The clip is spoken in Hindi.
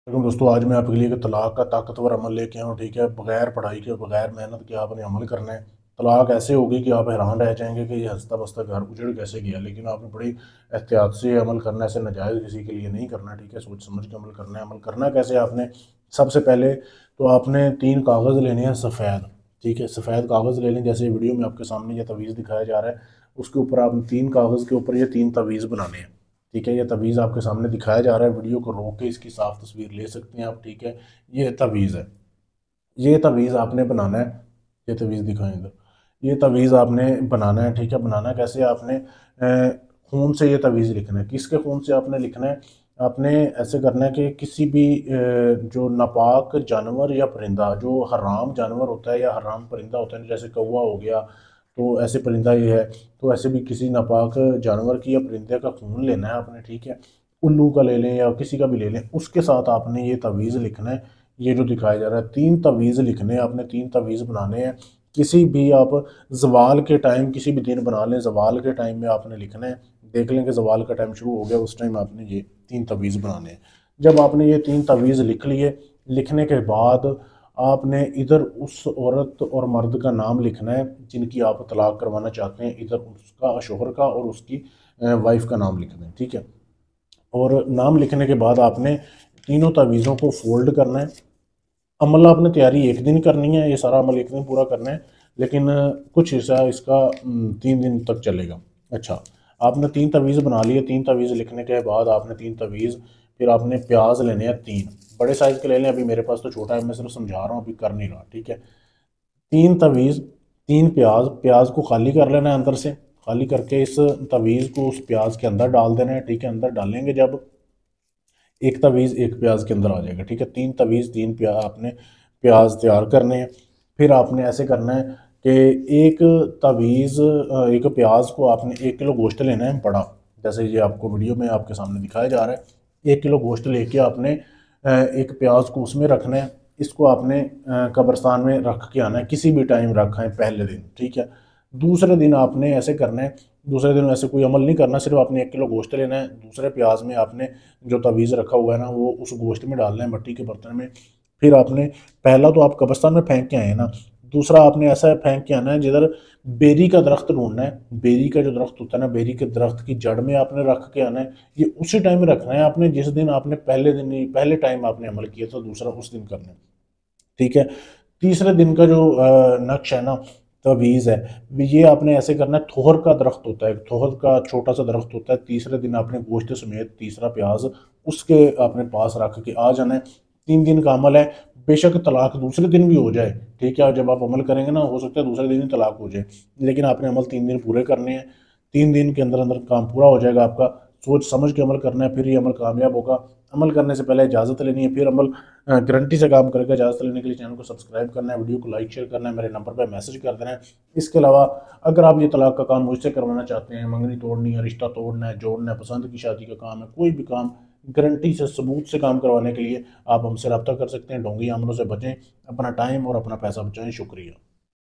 लेकिन दोस्तों आज मैं आपके लिए एक तलाक का ताकतवर अमल लेके आया हूँ। ठीक है, बगैर पढ़ाई के बगैर मेहनत के आपने अमल करना है। तलाक ऐसे होगी कि आप हैरान रह जाएंगे कि ये हंसता बसता घर उजड़ कैसे गया। लेकिन आपने बड़ी एहतियात से अमल करना है, ऐसे नाजायज़ किसी के लिए नहीं करना। ठीक है, सोच समझ के अमल करना है। अमल करना कैसे आपने, सबसे पहले तो आपने 3 कागज़ लेने हैं सफ़ेद। ठीक है, सफ़ेद कागज़ ले लें, जैसे वीडियो में आपके सामने ये तवीज़ दिखाया जा रहा है। उसके ऊपर आपने 3 कागज़ के ऊपर ये 3 तवीज़ बनाने हैं। ठीक है, ये तवीज़ आपके सामने दिखाया जा रहा है। वीडियो को रोक के इसकी साफ तस्वीर ले सकते हैं आप। ठीक है, ये तवीज़ है। ये तवीज़ आपने बनाना है। ये तवीज़ दिखाएं इधर। ये तवीज़ आपने बनाना है। ठीक है, बनाना कैसे आपने खून से ये तवीज़ लिखना है। किसके खून से आपने लिखना है? आपने ऐसे करना है कि किसी भी जो नापाक जानवर या परिंदा, जो हराम जानवर होता है या हराम परिंदा होता है, जैसे कौवा हो गया, तो ऐसे परिंदा ये है। तो ऐसे भी किसी नापाक जानवर की या परिंदे का खून लेना है आपने। ठीक है, उल्लू का ले लें या किसी का भी ले लें, उसके साथ आपने ये तवीज़ लिखना है। ये जो दिखाया जा रहा है, 3 तवीज़ लिखने हैं आपने, 3 तवीज़ बनाने हैं। किसी भी आप ज़वाल के टाइम किसी भी दिन बना लें, ज़वाल के टाइम में आपने लिखना है। देख लें कि ज़वाल का टाइम शुरू हो गया, उस टाइम आपने ये 3 तवीज़ बनाने हैं। जब आपने ये 3 तवीज़ लिख लिए, लिखने के बाद आपने इधर उस औरत और मर्द का नाम लिखना है जिनकी आप तलाक करवाना चाहते हैं। इधर उसका, शोहर का और उसकी वाइफ का नाम लिखना है। ठीक है, और नाम लिखने के बाद आपने तीनों तवीज़ों को फोल्ड करना है। अमल आपने तैयारी एक दिन करनी है, ये सारा अमल एक दिन पूरा करना है। लेकिन कुछ हिस्सा इसका 3 दिन तक चलेगा। अच्छा, आपने 3 तवीज़ बना लिए। 3 तवीज़ लिखने के बाद आपने 3 तवीज़, फिर आपने प्याज लेने हैं 3 बड़े साइज़ के ले लें। अभी मेरे पास तो छोटा है, मैं सिर्फ समझा रहा हूँ, अभी कर नहीं रहा। ठीक है, 3 तवीज़, 3 प्याज, प्याज को खाली कर लेना है अंदर से। खाली करके इस तवीज़ को उस प्याज के अंदर डाल देना है। ठीक है, अंदर डालेंगे जब, एक तवीज़ एक प्याज के अंदर आ जाएगा। ठीक है, 3 तवीज़ 3 प्याज आपने प्याज तैयार करने हैं। फिर आपने ऐसे करना है कि एक तवीज़, एक प्याज को आपने 1 किलो गोश्त लेना है बड़ा, जैसे ये आपको वीडियो में आपके सामने दिखाया जा रहा है। 1 किलो गोश्त लेके आपने एक प्याज को उसमें रखना है। इसको आपने कब्रिस्तान में रख के आना है, किसी भी टाइम रखा है पहले दिन। ठीक है, दूसरे दिन आपने ऐसे करना है। दूसरे दिन ऐसे कोई अमल नहीं करना, सिर्फ आपने 1 किलो गोश्त लेना है। दूसरे प्याज में आपने जो तवीज़ रखा हुआ है ना, वो उस गोश्त में डालना है, मिट्टी के बर्तन में। फिर आपने, पहला तो आप कब्रिस्तान में फेंक के आए हैं ना, दूसरा आपने ऐसा फेंक के आना है जिधर बेरी का दरख्त ढूंढना है। बेरी का जो दरख्त होता है ना, बेरी के दरख्त की जड़ में आपने रख के आना है। ये उसी टाइम रखना है आपने जिस दिन आपने पहले दिन ही, पहले टाइम आपने अमल किया था, दूसरा उस दिन करना है। ठीक है, तीसरे दिन का जो नक्श है ना, तवीज़ है, ये आपने ऐसे करना है। थोहर का दरख्त होता है, थोहर का छोटा सा दरख्त होता है। तीसरे दिन आपने गोश्त समेत तीसरा प्याज उसके अपने पास रख के आ जाना है। 3 दिन का अमल है। बेशक तलाक दूसरे दिन भी हो जाए। ठीक है, और जब आप अमल करेंगे ना, हो सकता है दूसरे दिन ही तलाक हो जाए, लेकिन आपने अमल 3 दिन पूरे करने हैं। 3 दिन के अंदर अंदर काम पूरा हो जाएगा आपका। सोच समझ के अमल करना है, फिर ये अमल कामयाब होगा। अमल करने से पहले इजाज़त लेनी है, फिर अमल गारंटी से काम करके। इजाज़त लेने के लिए चैनल को सब्सक्राइब करना है, वीडियो को लाइक शेयर करना है, मेरे नंबर पर मैसेज कर देना है। इसके अलावा अगर आप ये तलाक का काम मुझसे करवाना चाहते हैं, मंगनी तोड़नी है, रिश्ता तोड़ना है, जोड़ना है, पसंद की शादी का काम है, कोई भी काम गारंटी से, सबूत से काम करवाने के लिए आप हमसे रब्ता कर सकते हैं। ढोंगी अमलों से बचें, अपना टाइम और अपना पैसा बचाएं। शुक्रिया।